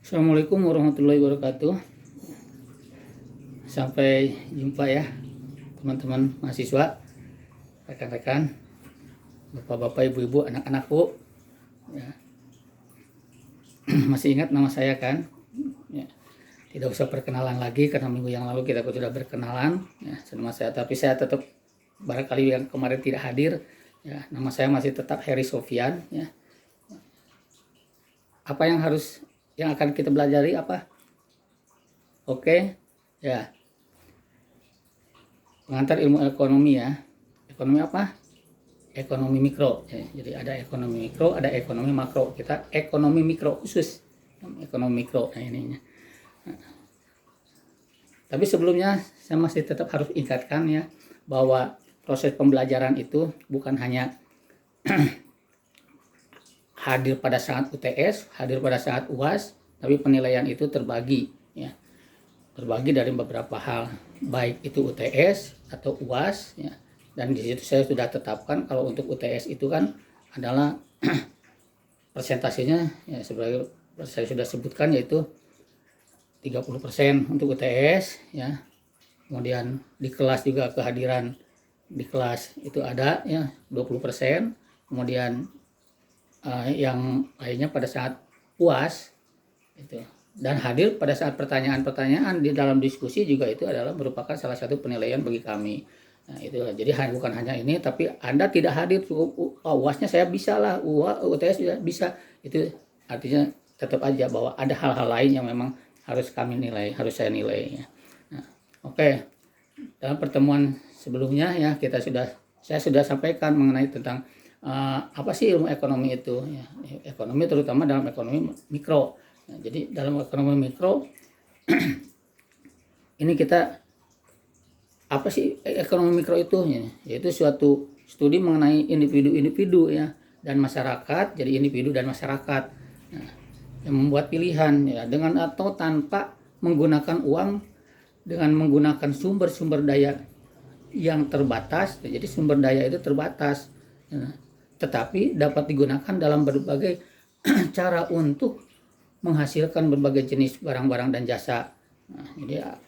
Assalamualaikum warahmatullahi wabarakatuh. Sampai jumpa ya teman-teman mahasiswa, rekan-rekan, bapak-bapak, ibu-ibu, anak-anakku ya. Masih ingat nama saya kan ya. Tidak usah perkenalan lagi karena minggu yang lalu kita sudah berkenalan ya, nama saya, tapi saya tetap, barangkali yang kemarin tidak hadir ya, nama saya masih tetap Heri Sofyan ya. Apa yang akan kita pelajari apa? Oke ya, pengantar ilmu ekonomi ya. Ekonomi apa? Ekonomi mikro ya. Jadi ada ekonomi mikro, ada ekonomi makro. Kita ekonomi mikro khusus, ekonomi mikro. Nah ininya. Tapi sebelumnya saya masih tetap harus ingatkan ya, bahwa proses pembelajaran itu bukan hanya hadir pada saat UTS, hadir pada saat UAS, tapi penilaian itu terbagi ya. Terbagi dari beberapa hal, baik itu UTS atau UAS ya. Dan di situ saya sudah tetapkan kalau untuk UTS itu kan adalah persentasenya ya, sebagai saya sudah sebutkan, yaitu 30% untuk UTS ya. Kemudian di kelas juga kehadiran di kelas itu ada ya 20%. Kemudian yang lainnya pada saat UAS itu, dan hadir pada saat pertanyaan-pertanyaan di dalam diskusi juga itu adalah merupakan salah satu penilaian bagi kami. Nah, itu jadi bukan hanya ini, tapi Anda tidak hadir cukup UASnya saya bisa lah, UTS juga bisa, itu artinya tetap aja bahwa ada hal-hal lain yang memang harus kami nilai, harus saya nilai ya. Nah, oke. Dalam pertemuan sebelumnya ya saya sudah sampaikan mengenai tentang apa sih ilmu ekonomi itu ya. Ekonomi terutama dalam ekonomi mikro. Nah, jadi dalam ekonomi mikro ini kita apa sih ekonomi mikro itu ya? Yaitu suatu studi mengenai individu-individu ya dan masyarakat. Jadi individu dan masyarakat yang membuat pilihan ya, dengan atau tanpa menggunakan uang, dengan menggunakan sumber-sumber daya yang terbatas. Jadi sumber daya itu terbatas ya, tetapi dapat digunakan dalam berbagai cara untuk menghasilkan berbagai jenis barang-barang dan jasa. Nah, jadi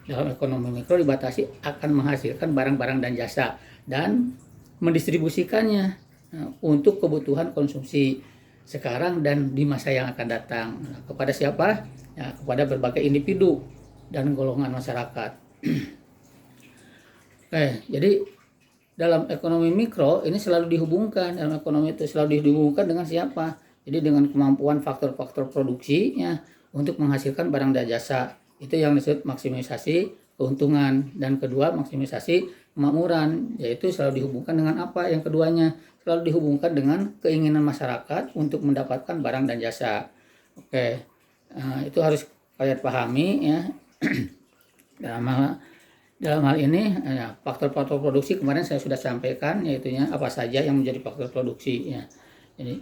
dalam ekonomi mikro dibatasi akan menghasilkan barang-barang dan jasa dan mendistribusikannya untuk kebutuhan konsumsi sekarang dan di masa yang akan datang. Nah, kepada siapa? Ya, kepada berbagai individu dan golongan masyarakat. Oke, jadi dalam ekonomi mikro ini selalu dihubungkan, dalam ekonomi itu selalu dihubungkan dengan siapa? Jadi dengan kemampuan faktor-faktor produksinya untuk menghasilkan barang dan jasa. Itu yang disebut maksimisasi keuntungan. Dan kedua, maksimisasi kemakmuran, yaitu selalu dihubungkan dengan apa? Yang keduanya selalu dihubungkan dengan keinginan masyarakat untuk mendapatkan barang dan jasa. Oke, itu harus kalian pahami ya. Dalam hal ini ya, faktor-faktor produksi kemarin saya sudah sampaikan, yaitunya apa saja yang menjadi faktor produksi ya. Jadi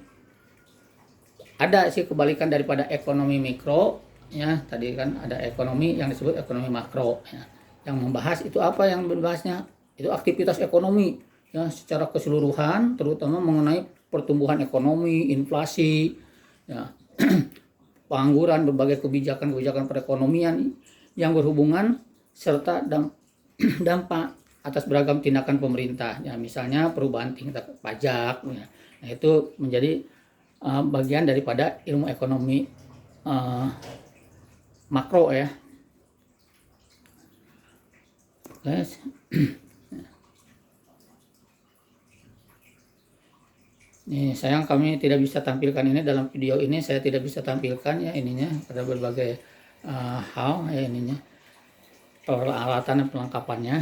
ada sih kebalikan daripada ekonomi mikro ya. Tadi kan ada ekonomi yang disebut ekonomi makro ya. Yang membahas itu apa yang dibahasnya? Itu aktivitas ekonomi ya secara keseluruhan, terutama mengenai pertumbuhan ekonomi, inflasi ya, pengangguran, berbagai kebijakan-kebijakan perekonomian yang berhubungan serta dampak atas beragam tindakan pemerintah ya, misalnya perubahan tingkat pajak ya. Nah, itu menjadi bagian daripada ilmu ekonomi makro ya. Guys. Nih, sayang kami tidak bisa tampilkan ini dalam video ini, saya tidak bisa tampilkan ya ininya pada berbagai hal ya ininya, peralatan dan perlengkapannya.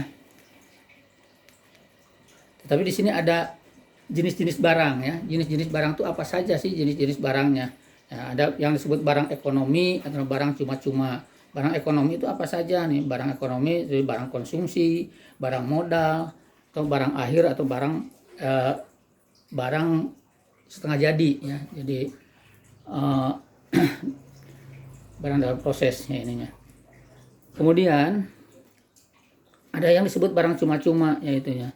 Tetapi di sini ada jenis-jenis barang ya. Jenis-jenis barang itu apa saja sih jenis-jenis barangnya? Ya, ada yang disebut barang ekonomi atau barang cuma-cuma. Barang ekonomi itu apa saja nih? Barang ekonomi itu barang konsumsi, barang modal, atau barang akhir, atau barang setengah jadi ya. Jadi barang dalam prosesnya ininya. Kemudian ada yang disebut barang cuma-cuma, yaitu ya.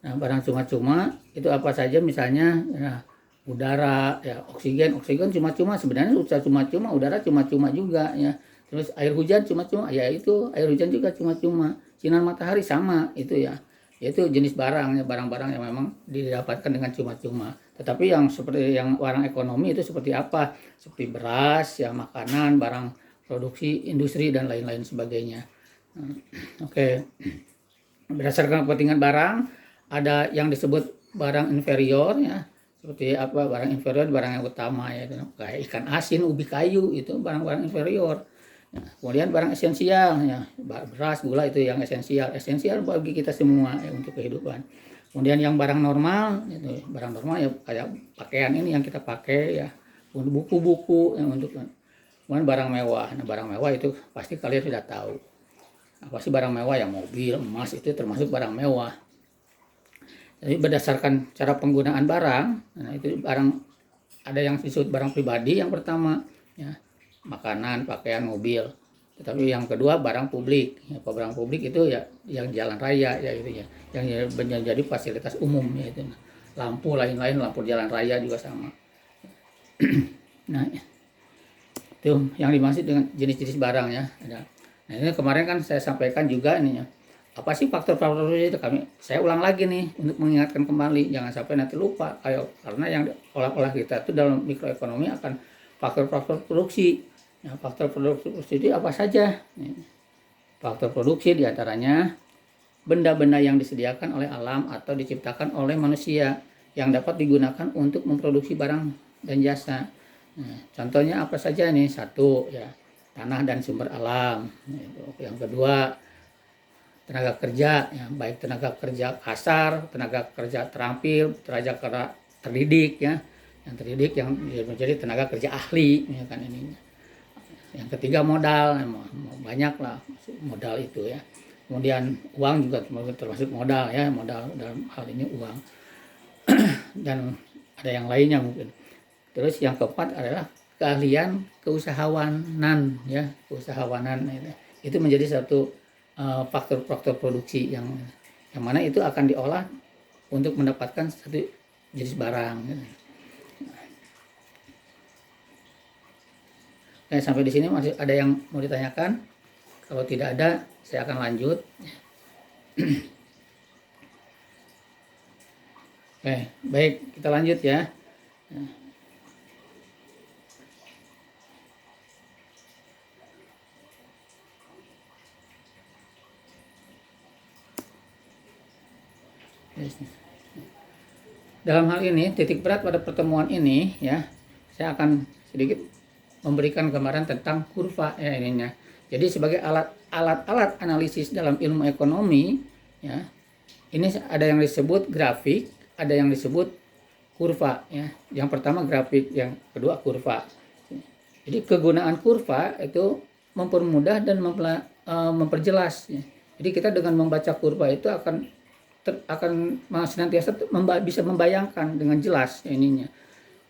Nah, barang cuma-cuma itu apa saja? Misalnya ya, udara ya, oksigen cuma-cuma, sebenarnya cuma-cuma, udara cuma-cuma juga ya. Terus air hujan cuma-cuma, ya itu air hujan juga cuma-cuma, sinar matahari sama itu ya. Itu jenis barang ya, barang-barang yang memang didapatkan dengan cuma-cuma. Tetapi yang seperti yang barang ekonomi itu seperti apa? Seperti beras ya, makanan, barang produksi industri dan lain-lain sebagainya. Oke. Berdasarkan kepentingan barang, ada yang disebut barang inferior ya. Seperti apa? Barang inferior, barang yang utama ya, kayak ikan asin, ubi kayu, itu barang-barang inferior. Ya, kemudian barang esensial ya, beras, gula, itu yang esensial bagi kita semua ya, untuk kehidupan. Kemudian yang barang normal itu, barang normal ya kayak pakaian ini yang kita pakai ya, untuk buku-buku yang untuk. Kemudian barang mewah. Nah, barang mewah itu pasti kalian sudah tahu. Apa sih barang mewah? Ya mobil, emas, itu termasuk barang mewah. Jadi berdasarkan cara penggunaan barang, nah itu barang, ada yang disebut barang pribadi yang pertama ya, makanan, pakaian, mobil. Tetapi yang kedua barang publik. Ya, barang publik itu ya yang jalan raya ya, gitu ya, yang menjadi fasilitas umum ya, itu. Lampu lain-lain, lampu jalan raya juga sama. Nah, itu yang dimaksud dengan jenis-jenis barang ya. Nah, ini kemarin kan saya sampaikan juga nih ya. Apa sih faktor-faktor itu, saya ulang lagi nih untuk mengingatkan kembali, jangan sampai nanti lupa. Karena yang olah-olah kita itu dalam mikroekonomi akan faktor-faktor produksi. Nah, faktor produksi itu apa saja? Faktor produksi diantaranya benda-benda yang disediakan oleh alam atau diciptakan oleh manusia yang dapat digunakan untuk memproduksi barang dan jasa. Nah, contohnya apa saja nih? Satu ya, tanah dan sumber alam. Yang kedua, tenaga kerja ya, baik tenaga kerja kasar, tenaga kerja terampil, tenaga kerja terdidik ya, yang terdidik yang menjadi tenaga kerja ahli ya kan ini. Yang ketiga modal, banyak lah modal itu ya. Kemudian uang juga termasuk modal ya, modal dalam hal ini uang. Dan ada yang lainnya mungkin. Terus yang keempat adalah keahlian keusahawanan ya, keusahawanan itu menjadi satu faktor-faktor produksi yang mana itu akan diolah untuk mendapatkan satu jenis barang. Oke, sampai di sini masih ada yang mau ditanyakan? Kalau tidak ada, saya akan lanjut. Oke, baik, kita lanjut ya. Dalam hal ini, titik berat pada pertemuan ini ya, saya akan sedikit memberikan gambaran tentang kurva ya ininya. Jadi sebagai alat-alat analisis dalam ilmu ekonomi ya, ini ada yang disebut grafik, ada yang disebut kurva ya. Yang pertama grafik, yang kedua kurva. Jadi kegunaan kurva itu mempermudah dan memperjelas ya. Jadi kita dengan membaca kurva itu akan senantiasa bisa membayangkan dengan jelas ya, ininya.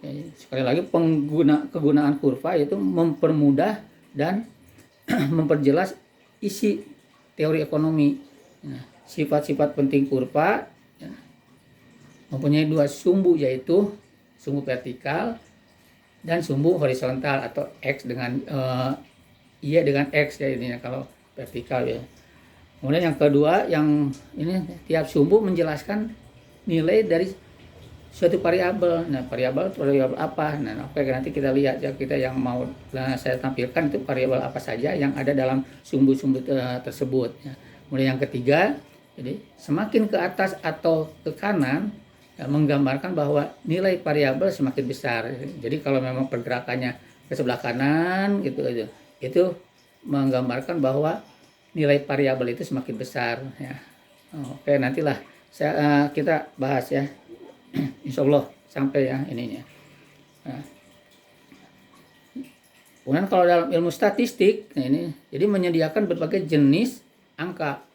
Ya, sekali lagi kegunaan kurva itu mempermudah dan memperjelas isi teori ekonomi. Nah, sifat-sifat penting kurva ya, mempunyai dua sumbu, yaitu sumbu vertikal dan sumbu horizontal atau X dengan Y dengan X ya ininya kalau vertikal ya. Kemudian yang kedua, yang ini tiap sumbu menjelaskan nilai dari suatu variabel. Nah, variabel apa? Nah, oke, nanti kita lihat ya, kita yang mau saya tampilkan itu variabel apa saja yang ada dalam sumbu-sumbu tersebut. Ya. Kemudian yang ketiga, jadi semakin ke atas atau ke kanan ya, menggambarkan bahwa nilai variabel semakin besar. Jadi kalau memang pergerakannya ke sebelah kanan gitu aja, itu menggambarkan bahwa nilai variabel itu semakin besar ya. Oke, nantilah kita bahas ya. Insya Allah sampai ya ininya. Nah, kemudian kalau dalam ilmu statistik, nah ini jadi menyediakan berbagai jenis angka.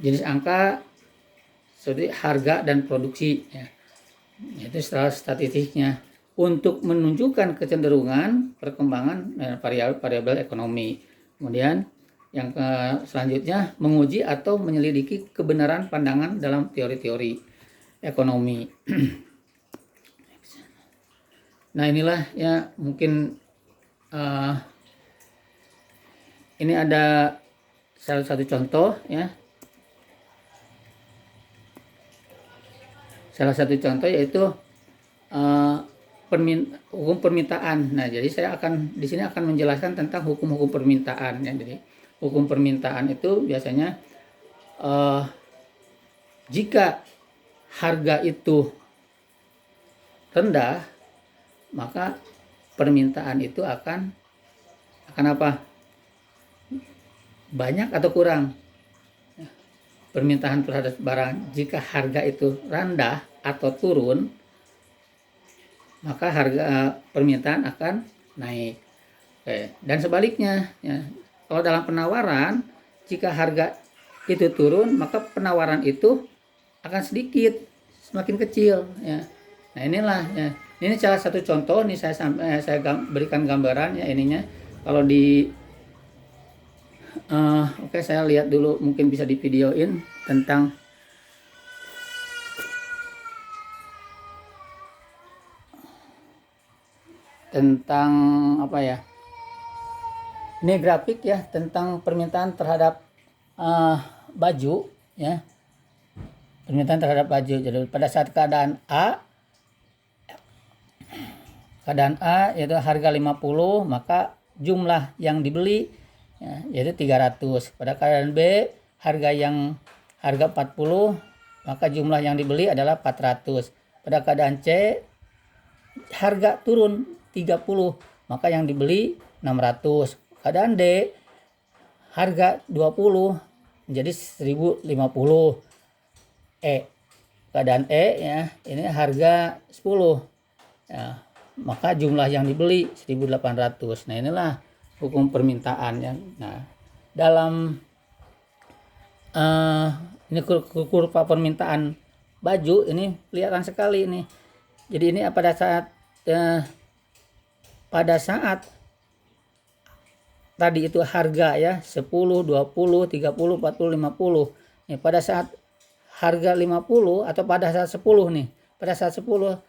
Jenis angka seperti harga dan produksi ya. Itu statistiknya untuk menunjukkan kecenderungan perkembangan variabel ekonomi. Kemudian yang selanjutnya menguji atau menyelidiki kebenaran pandangan dalam teori-teori ekonomi. Nah inilah ya mungkin uh, ini ada salah satu contoh ya. Salah satu contoh yaitu uh, hukum permintaan. Nah, jadi saya akan di sini akan menjelaskan tentang hukum-hukum permintaan ya. Jadi hukum permintaan itu biasanya jika harga itu rendah, maka permintaan itu akan apa? Banyak atau kurang. Permintaan terhadap barang jika harga itu rendah atau turun, maka harga permintaan akan naik. Oke. Dan sebaliknya ya, kalau dalam penawaran jika harga itu turun, maka penawaran itu akan sedikit, semakin kecil ya. Nah inilah ya, ini salah satu contoh nih saya berikan gambaran ya ininya. Kalau di oke, saya lihat dulu, mungkin bisa di videoin tentang apa ya, ini grafik ya tentang permintaan terhadap baju ya, permintaan terhadap baju. Jadi pada saat keadaan A yaitu harga 50, maka jumlah yang dibeli ya, yaitu 300. Pada keadaan B harga 40, maka jumlah yang dibeli adalah 400. Pada keadaan C harga turun 30, maka yang dibeli 600. Keadaan D harga 20 menjadi 1050. Keadaan E ya, ini harga 10 ya, maka jumlah yang dibeli 1800. Nah inilah hukum permintaan ya. Nah dalam ini kurva permintaan baju ini kelihatan sekali ini. Jadi ini pada saat tadi itu harga ya 10, 20, 30, 40, 50. Nih, pada saat harga 50 atau pada saat 10 nih, pada saat 10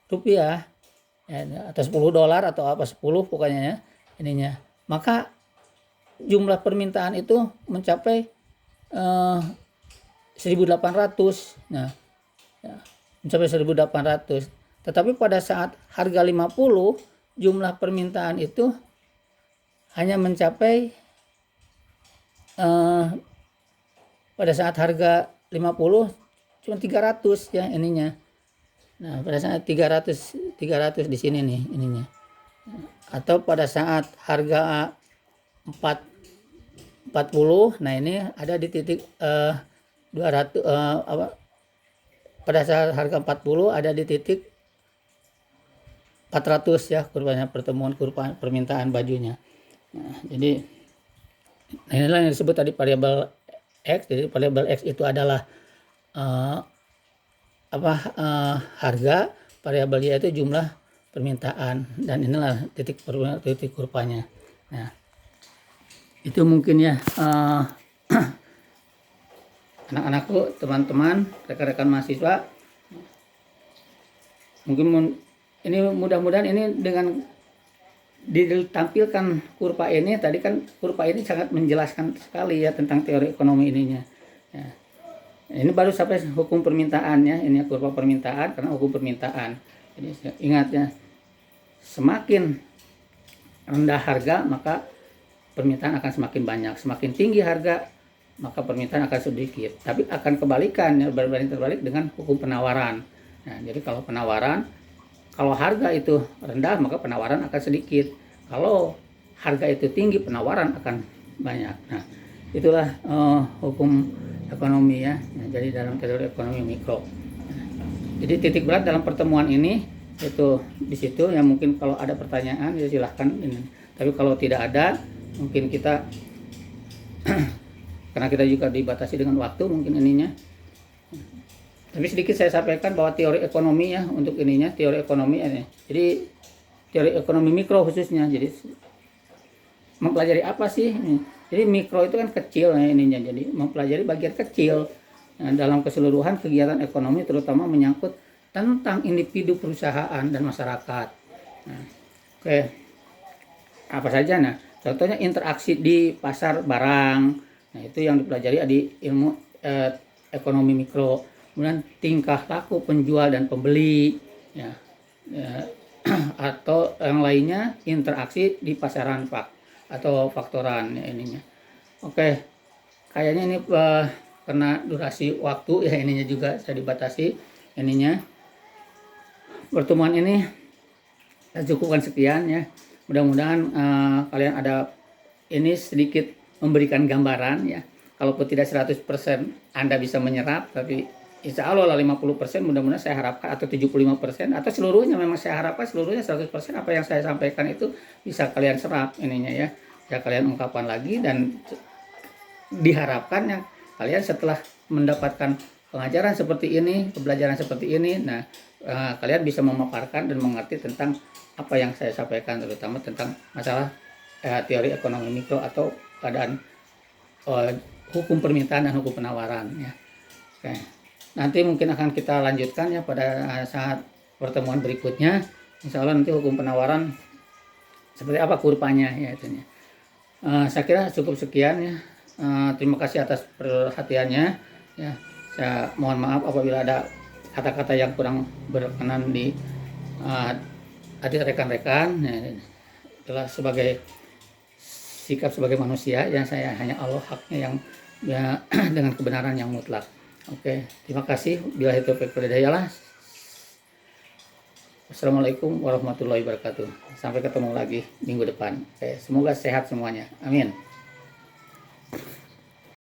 rupiah ya, atau 10 dolar atau apa 10 pokoknya ya ininya, maka jumlah permintaan itu mencapai 1800. Nah ya, mencapai 1800. Tetapi pada saat harga 50 jumlah permintaan itu hanya mencapai pada saat harga 50 cuma 300 ya ininya. Nah, pada saat 300 di sini nih ininya. Atau pada saat harga 40, nah ini ada di titik 200 pada saat harga 40 ada di titik 400 ya kurvanya, pertemuan kurva permintaan bajunya. Nah, jadi inilah yang disebut tadi variabel X. Jadi variabel X itu adalah harga, variabel Y itu jumlah permintaan, dan inilah titik kurvanya. Nah, itu mungkin ya anak-anakku, teman-teman, rekan-rekan mahasiswa, mungkin ini mudah-mudahan ini dengan ditampilkan kurva ini tadi kan, kurva ini sangat menjelaskan sekali ya tentang teori ekonomi ininya ya. Ini baru sampai hukum permintaannya, ini kurva permintaan karena hukum permintaan. Jadi ingat ya, semakin rendah harga maka permintaan akan semakin banyak, semakin tinggi harga maka permintaan akan sedikit. Tapi akan kebalikan ya, berbanding terbalik dengan hukum penawaran. Nah, jadi kalau penawaran, kalau harga itu rendah maka penawaran akan sedikit. Kalau harga itu tinggi penawaran akan banyak. Nah, itulah hukum ekonomi ya. Nah, jadi dalam teori ekonomi mikro. Jadi titik berat dalam pertemuan ini itu di situ ya, mungkin kalau ada pertanyaan ya silahkan ini. Tapi kalau tidak ada, mungkin kita karena kita juga dibatasi dengan waktu mungkin ininya. Tapi sedikit saya sampaikan bahwa teori ekonomi ya untuk ininya, teori ekonomi ini. Jadi teori ekonomi mikro khususnya. Jadi mempelajari apa sih? Jadi mikro itu kan kecil ya ininya. Jadi mempelajari bagian kecil dalam keseluruhan kegiatan ekonomi, terutama menyangkut tentang individu, perusahaan dan masyarakat. Nah, oke, apa saja? Nah, contohnya interaksi di pasar barang. Nah, itu yang dipelajari di ilmu ekonomi mikro. Kemudian tingkah laku penjual dan pembeli, ya, ya atau yang lainnya interaksi di pasaran atau faktoran ya ininya. Oke, kayaknya ini karena durasi waktu ya ininya juga saya dibatasi ininya. Pertemuan ini saya cukupkan sekian ya. Mudah-mudahan kalian ada ini sedikit memberikan gambaran ya. Kalaupun tidak 100% Anda bisa menyerap, tapi insya Allah lah 50% mudah-mudahan saya harapkan, atau 75%, atau seluruhnya memang saya harapkan seluruhnya 100% apa yang saya sampaikan itu bisa kalian serap ininya ya. Ya kalian ungkapkan lagi, dan diharapkan yang kalian setelah mendapatkan pengajaran seperti ini, pembelajaran seperti ini, nah kalian bisa memaparkan dan mengerti tentang apa yang saya sampaikan, terutama tentang masalah teori ekonomi mikro atau keadaan hukum permintaan dan hukum penawaran ya. Oke. Nanti mungkin akan kita lanjutkan ya pada saat pertemuan berikutnya. Insya Allah nanti hukum penawaran seperti apa kurvanya ya itunya. Saya kira cukup sekian ya. Terima kasih atas perhatiannya ya. Saya mohon maaf apabila ada kata-kata yang kurang berkenan di adik rekan-rekan ya. Itulah sebagai sikap sebagai manusia yang saya hanya Allah haknya yang ya, dengan kebenaran yang mutlak. Oke, terima kasih. Bila itu hidayah. Assalamualaikum warahmatullahi wabarakatuh. Sampai ketemu lagi minggu depan. Oke, semoga sehat semuanya. Amin.